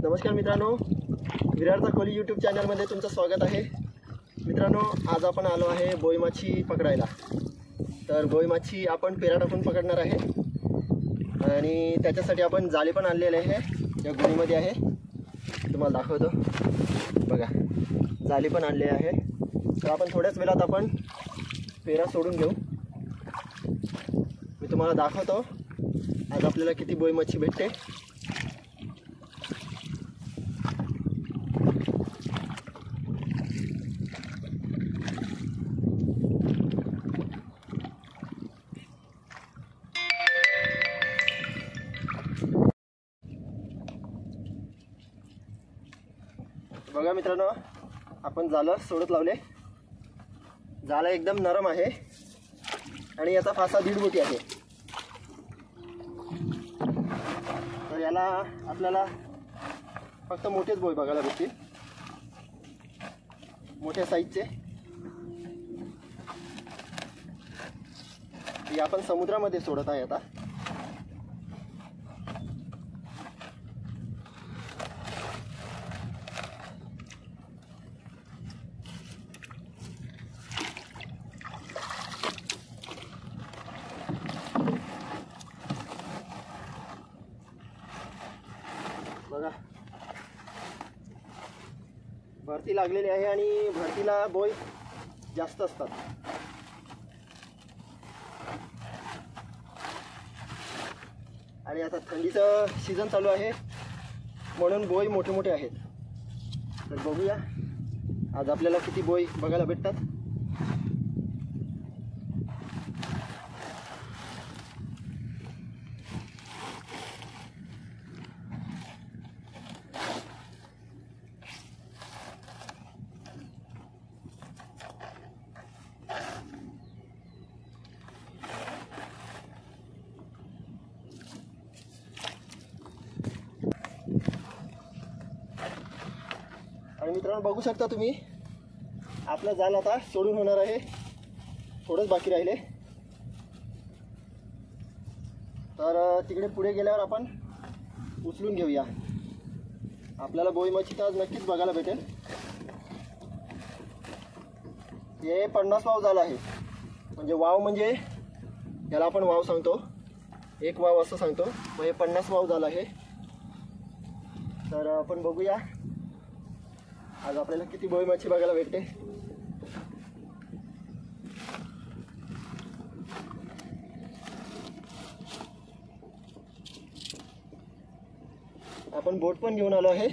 नमस्कार मित्रांनो, विरारचा खोली यूट्यूब चॅनलमध्ये तुमचं स्वागत आहे. मित्रांनो, आज आपण आलो आहे बोई मच्छी पकडायला. तर बोई मच्छी आपण पेरा टाकून पकडणार आहे आणि त्याच्यासाठी आपण जाळी पण आणलेली आहे. या गुणीमध्ये आहे, तुम्हाला दाखवतो बघा. जाळी पण आणली आहे. तर आपण थोड्याच वेळात आपण पेरा सोडून घेऊ. मी तुम्हाला दाखवतो आज आपल्याला किती बोई मच्छी भेटते. बघा मित्रांनो, आपण जाळं सोडत लावले. जाळं एकदम नरम आहे आणि याचा फासा 1.5 बोटी आहे. तर याला आपल्याला फक्त मोठेच बोई बघायला भेटतील, मोठ्या साईजचे. हे आपण समुद्रामध्ये सोडत आहे आता. बघा, भरती लागलेली आहे आणि भरतीला बोई जास्त असतात. आणि आता थंडीचं सीझन चालू आहे म्हणून बोई मोठे मोठे आहेत. तर बघूया आज आपल्याला किती बोई बघायला भेटतात. आणि मित्रांनो, बघू शकता तुम्ही, आपलं जाल आता सोडून होणार आहे. थोडंच बाकी राहिले. तर तिकडे पुढे गेल्यावर आपण उचलून घेऊया. आपल्याला बोई मच्छी तर आज नक्कीच बघायला भेटेल. हे 50 वाव जाल आहे. म्हणजे वाव म्हणजे याला आपण वाव सांगतो, एक वाव असं सांगतो. मग हे 50 वाव जाल आहे. तर आपण बघूया आज आपल्याला किती बोई मच्छी बघायला भेटते. आपण बोट पण घेऊन आलो आहे.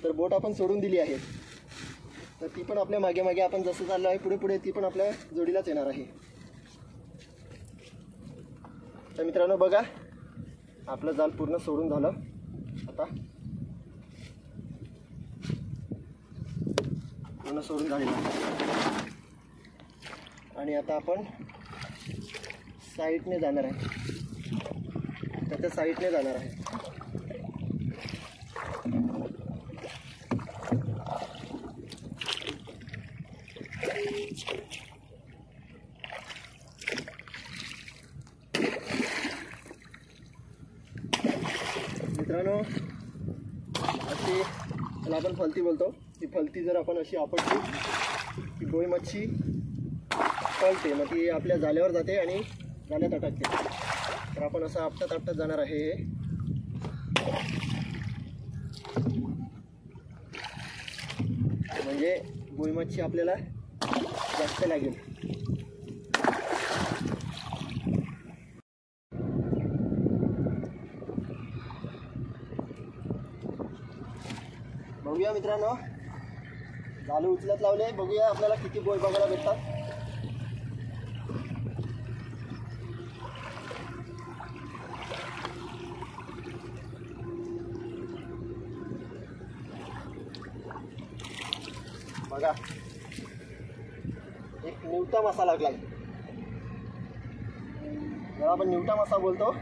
तर बोट आपण सोडून दिली आहे. तर ती पण आपल्या मागे मागे आपण जसं चाललो आहे पुढे पुढे ती पण आपल्या जोडीलाच येणार आहे. तर मित्रांनो बघा, आपलं जाल पूर्ण सोडून झालं. आता पूर्ण सोडून झालेलं आहे. आणि आता आपण साईडने जाणार आहे. त्याच्या साईडने जाणार आहे. मित्रांनो, अशी त्याला आपण फलती बोलतो. ती फलती जर आपण अशी आपटली ती बोई मच्छी पळते. मग ती आपल्या जाळ्यावर जाते आणि जाळ्यात अटकते. तर आपण असं आपटत आपटत जाणार आहे. म्हणजे बोई मच्छी आपल्याला जास्त लागेल. बघूया मित्रांनो, जाळं उचलत लावले. बघूया आपल्याला किती बोई बघायला भेटतात. बघा, एक निवटा मासा लागलाय. याला आपण निवटा मासा बोलतो.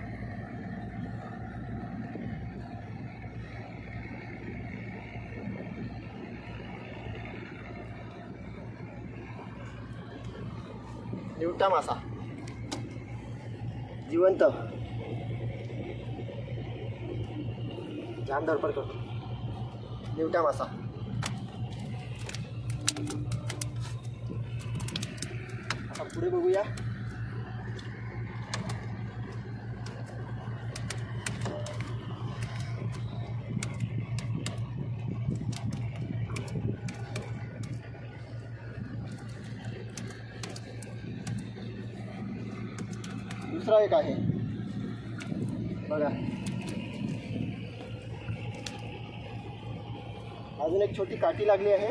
निवटा मासा जिवंत. जाम धडपड करतो. निवटा मासा. आता पुढे बघूया. दुसरा एक आहे बघा. अजून एक छोटी काठी लागली आहे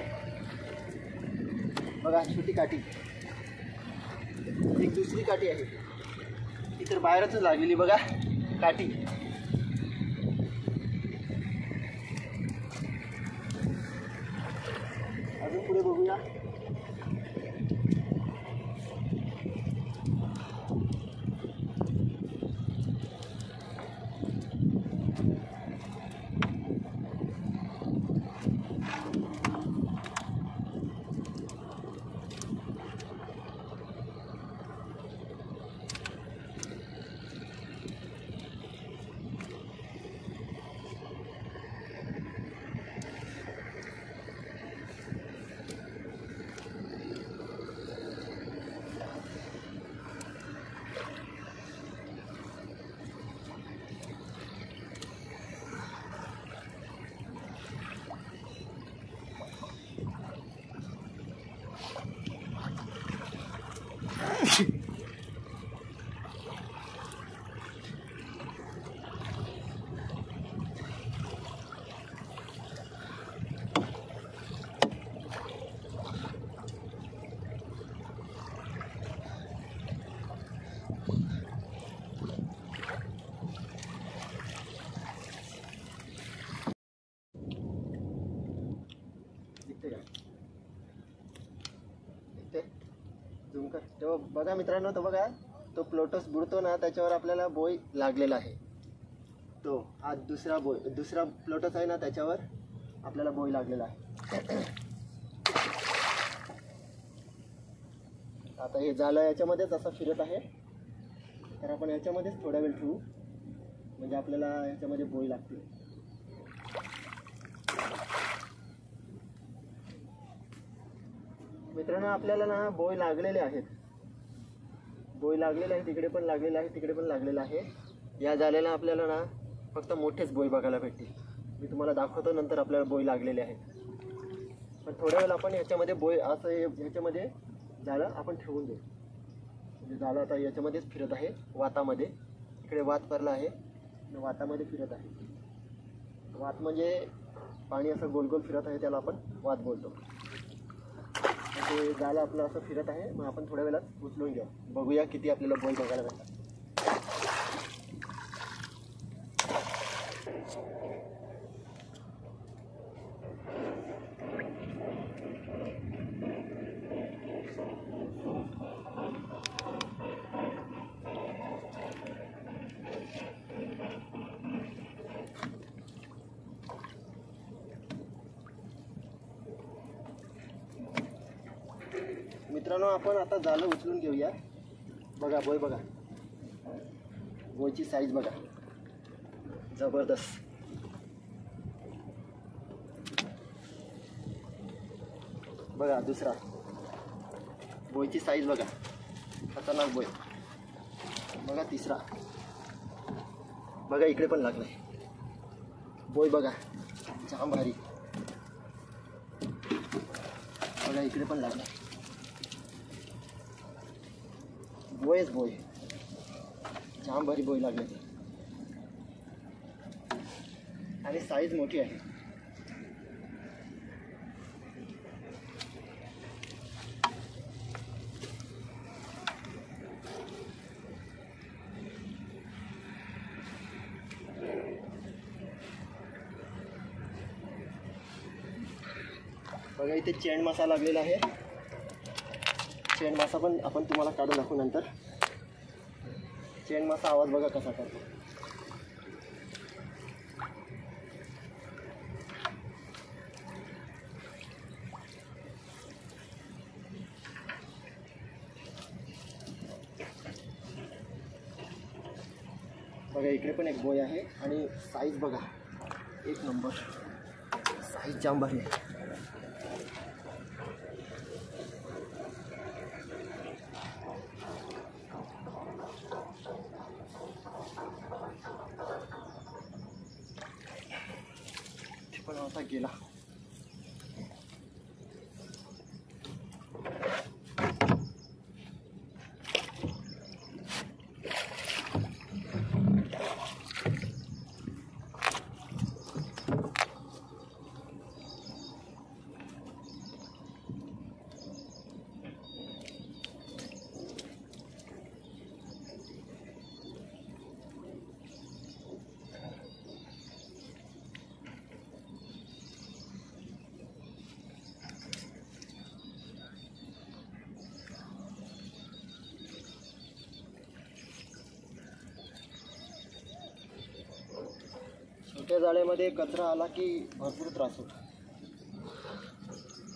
बघा. छोटी काठी. एक दुसरी काठी आहे ती तर बाहेरच लागलेली बघा काठी. अजून पुढे बघूया. झूम कर. तेव्हा बघा मित्रांनो, तो बघा तो प्लोटस बुडतो ना त्याच्यावर आपल्याला बोई लागलेला आहे. तो आज दुसरा प्लोटस आहे ना त्याच्यावर आपल्याला बोई लागलेला आहे. आता हे झालं याच्यामध्येच असं फिरत आहे तर आपण याच्यामध्येच थोडा वेळ ठेवू म्हणजे आपल्याला याच्यामध्ये बोई लागते. मित्रांनो आपल्याला ना बोई लागलेले आहेत. बोई लागलेले आहे. तिकडे पण लागलेले आहे, तिकडे पण लागलेलं आहे. या झालेला आपल्याला ना फक्त मोठेच बोई बघायला भेटतील. मी तुम्हाला दाखवतो नंतर आपल्याला बोई लागलेले आहेत. पण थोड्या वेळ आपण याच्यामध्ये बोई असं ह्याच्यामध्ये झालं आपण ठेवून देऊ. म्हणजे झालं आता याच्यामध्येच फिरत आहे वातामध्ये. इकडे वात पडला आहे वातामध्ये फिरत आहे. वात म्हणजे पाणी असं गोल गोल फिरत आहे त्याला आपण वात बोलतो. ते झालं आपलं असं फिरत आहे. मग आपण थोड्या वेळात उचलून घेऊ. बघूया किती आपल्याला बोई बघायला भेटतात. मित्रांनो आपण आता जाळं उचलून घेऊया. बघा बोई बघा. बोईची साईज बघा जबरदस्त. बघा दुसरा बोईची साईज बघा खतरनाक बोई. बघा तिसरा बघा इकडे पण लागलाय बोई बघा जाम भारी. बघा इकडे पण लागलाय बोयच बोय जाम भारी बोई लागले आणि साईज मोठी आहे. बघा इथे चेंड मासा लागलेला आहे. चेंड मासा पण आपण तुम्हाला काढून दाखवू नंतर. चेंड मासा आवाज बघा कसा करतो. बघा इकडे पण एक बोय आहे आणि साईज बघा एक नंबर साईज जाम भारी आहे. ते पण आता गेला. छोट्या जाळ्यामध्ये कचरा आला की भरपूर त्रास होतो,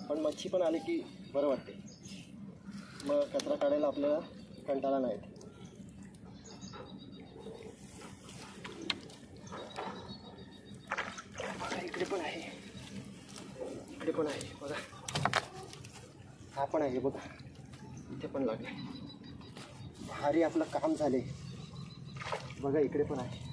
पण मच्छी पण आली की बरं वाटते. मग कचरा काढायला आपल्याला कंटाळा नाही येत. बघा इकडे पण आहे, इकडे पण आहे बघा. हा पण आहे बघा, इथे पण लागले. भारी आपलं काम झाले. बघा इकडे पण आहे.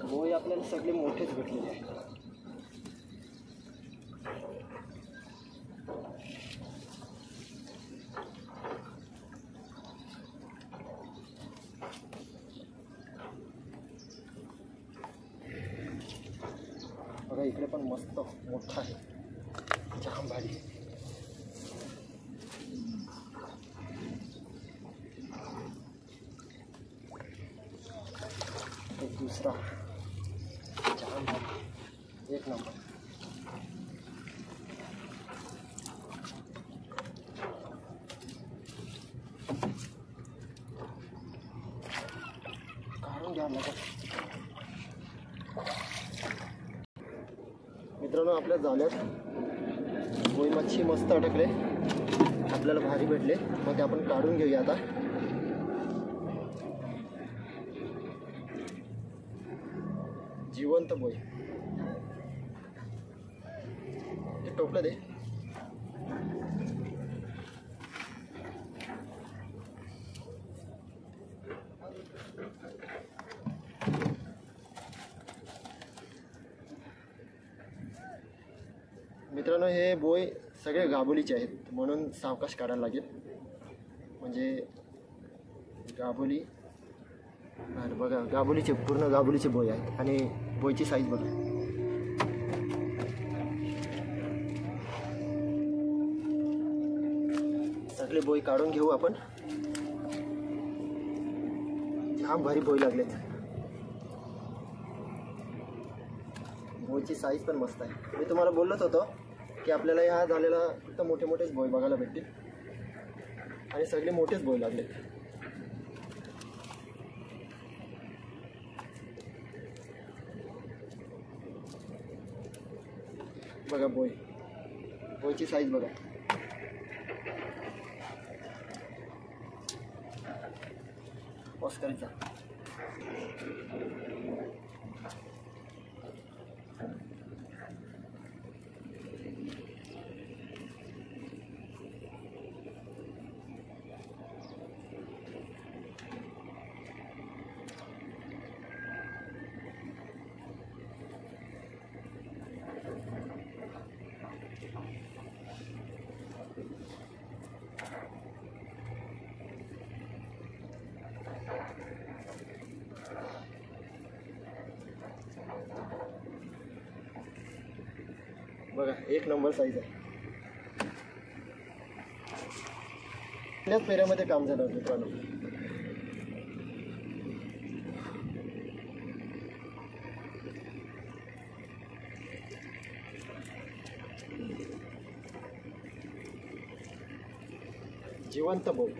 मोय आपल्याला सगळे मोठेच भेटलेले आहेत. बघा इकडे पण मस्त मोठा आहे, जाम भारी. एक दुसरा जाम भारी, एक नंबर. काढून घ्या लागत. मित्रांनो आपल्या जाळ्यात गोई मच्छी मस्त अटकले, आपल्याला भारी भेटले. मग ते आपण काढून घेऊया आता. जिवंत बोई, ते टोपलं दे. मित्रांनो हे बोई सगळे गाबोलीचे आहेत, म्हणून सावकाश काढायला लागेल. म्हणजे गाबोली बघा, गाबोलीचे पूर्ण गाबोलीचे बोई आहेत. आणि बोईची साईज बघा. सगळे बोई काढून घेऊ आपण. जाम भारी बोई लागलेत. बोईची साईज पण मस्त आहे. मी तुम्हाला बोललोच होतो की आपल्याला ह्या झालेला फक्त मोठे मोठेच बोई बघायला भेटतील, आणि सगळे मोठेच बोई लागलेत. बघा बोई, बोईची साईज बघा. ऑस्करचा बघा, एक नंबर साईज आहे. आपल्याच पेऱ्यामध्ये काम झालं मित्रांनो. जिवंत बोल.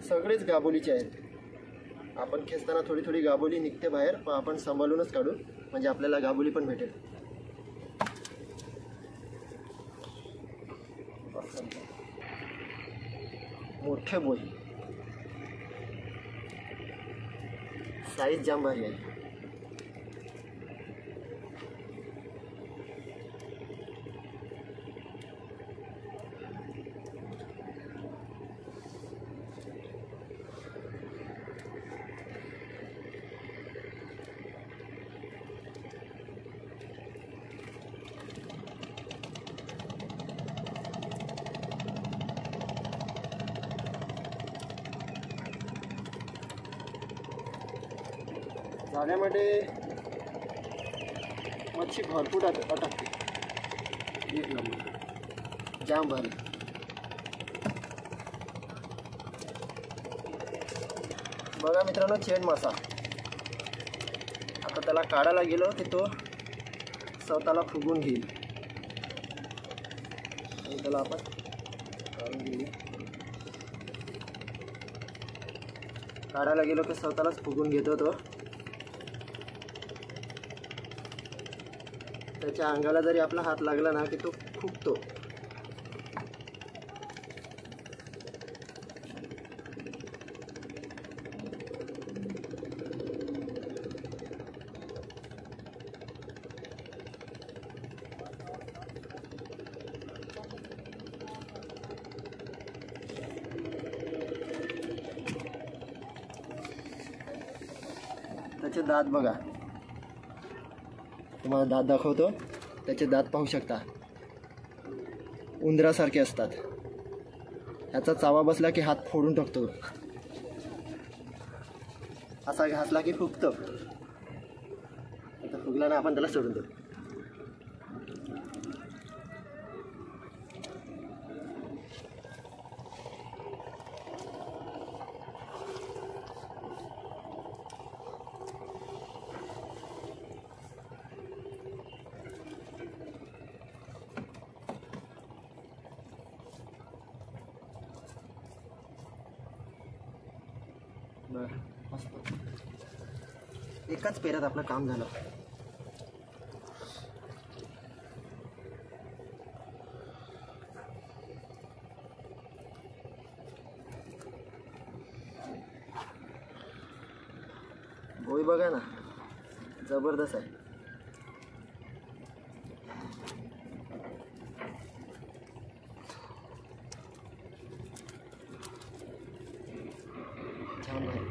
सगळेच गाबोलीचे आहेत. आपण खेचताना थोडी थोडी गाबोली निघते बाहेर, पण आपण सांभाळूनच काढू म्हणजे आपल्याला गाबोली पण भेटेल. मोठे बोई, साईज जाम भारी आहे. जाण्यामध्ये मच्छी भरपूर अटकते. एक नंबर, जाम भारी. बघा मित्रांनो, चेन मासा. आता त्याला काढायला गेलो की तो स्वतःला फुगून घेईल. आणि त्याला आपण काढून घेऊ. काढायला गेलो की स्वतःलाच फुगून घेतो तो. त्याच्या अंगाला जरी आपला हात लागला ना की तो फुगतो. त्याचे दात बघा, तुम्हाला दात दाखवतो. त्याचे दात पाहू शकता, उंदरासारखे असतात. ह्याचा चावा बसला की हात फोडून टाकतो. असा घासला की फुगतो. आता फुगला ना आपण त्याला सोडून देऊ. मस्त. एकाच पेऱ्यात आपलं काम झालं. गोई बघा ना, जबरदस्त आहे. छान आहे.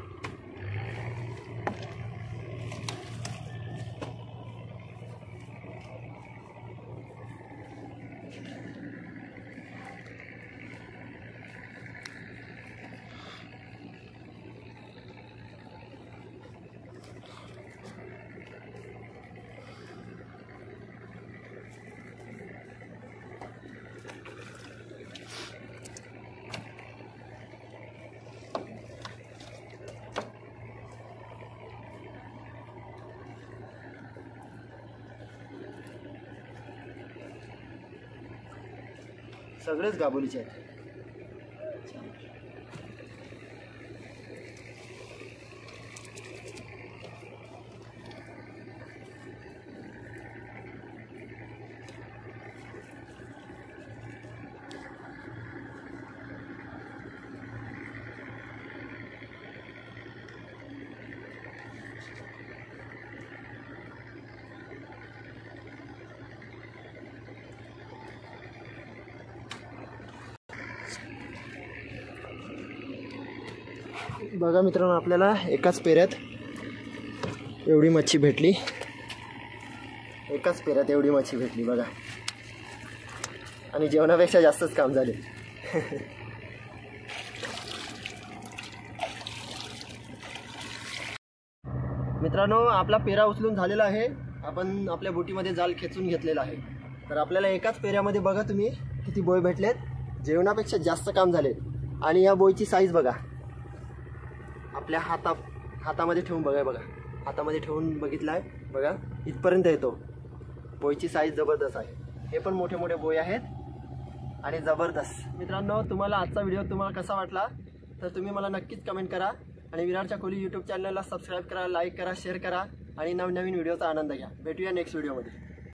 सगळेच गाबोलीचे आहेत. बघा मित्रांनो, आपल्याला एकाच पेऱ्यात एवढी मच्छी भेटली. एकाच पेऱ्यात एवढी मच्छी भेटली बघा. आणि जेवणापेक्षा जास्तच काम झाले. मित्रांनो, आपला पेरा उचलून झालेला आहे. आपण आपल्या बोटीमध्ये जाल खेचून घेतलेला आहे. तर आपल्याला एकाच पेऱ्यामध्ये बघा तुम्ही किती बोय भेटलेत. जेवणापेक्षा जास्त काम झाले. आणि या बोईची साईज बघा. आपल्या हातामध्ये ठेवून बघा. हातामध्ये ठेवून बघितला आहे बघा, इथपर्यंत येतो. बोईची साईज जबरदस्त आहे. हे पण मोठे मोठे बोई आहेत आणि जबरदस्त. मित्रांनो, तुम्हाला आजचा व्हिडिओ तुम्हाला कसा वाटला तर तुम्ही मला नक्कीच कमेंट करा आणि विरारच्या कोहली यूट्यूब चॅनलला सबस्क्राईब करा, लाईक करा, शेअर करा आणि नवनवीन व्हिडिओचा आनंद घ्या. भेटूया नेक्स्ट व्हिडिओमध्ये.